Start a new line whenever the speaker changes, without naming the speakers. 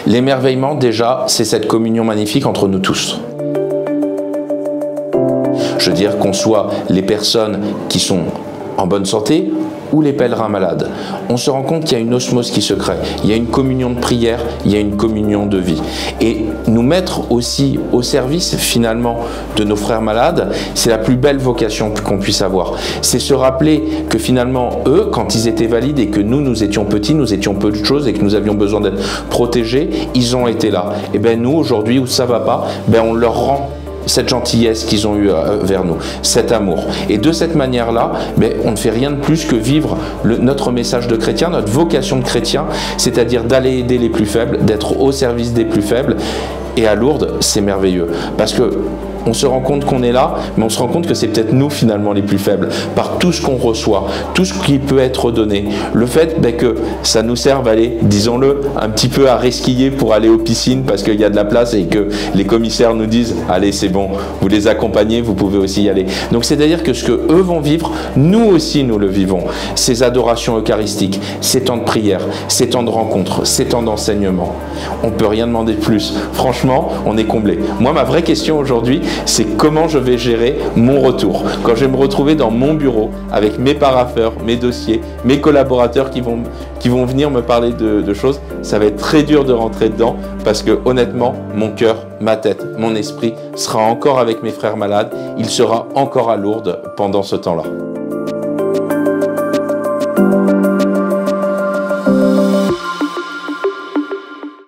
L'émerveillement, déjà, c'est cette communion magnifique entre nous tous. Je veux dire qu'on soit les personnes qui sont en bonne santé ou les pèlerins malades. On se rend compte qu'il y a une osmose qui se crée. Il y a une communion de prière, il y a une communion de vie. Et nous mettre aussi au service, finalement, de nos frères malades, c'est la plus belle vocation qu'on puisse avoir. C'est se rappeler que finalement, eux, quand ils étaient valides et que nous étions petits, nous étions peu de choses et que nous avions besoin d'être protégés, ils ont été là. Et bien nous, aujourd'hui, où ça va pas, ben on leur rend cette gentillesse qu'ils ont eue vers nous, cet amour. Et de cette manière-là, on ne fait rien de plus que vivre notre message de chrétien, notre vocation de chrétien, c'est-à-dire d'aller aider les plus faibles, d'être au service des plus faibles. Et à Lourdes, c'est merveilleux. Parce que on se rend compte qu'on est là, mais on se rend compte que c'est peut-être nous finalement les plus faibles, par tout ce qu'on reçoit, tout ce qui peut être donné. Le fait que ça nous serve, allez, disons-le, un petit peu à resquiller pour aller aux piscines parce qu'il y a de la place et que les commissaires nous disent « Allez, c'est bon, vous les accompagnez, vous pouvez aussi y aller ». Donc c'est-à-dire que ce que eux vont vivre, nous aussi nous le vivons. Ces adorations eucharistiques, ces temps de prière, ces temps de rencontre, ces temps d'enseignement. On ne peut rien demander de plus. Franchement, on est comblé. Moi, ma vraie question aujourd'hui, c'est comment je vais gérer mon retour. Quand je vais me retrouver dans mon bureau avec mes parapheurs, mes dossiers, mes collaborateurs qui vont venir me parler de choses, ça va être très dur de rentrer dedans parce que honnêtement, mon cœur, ma tête, mon esprit sera encore avec mes frères malades. Il sera encore à Lourdes pendant ce temps-là.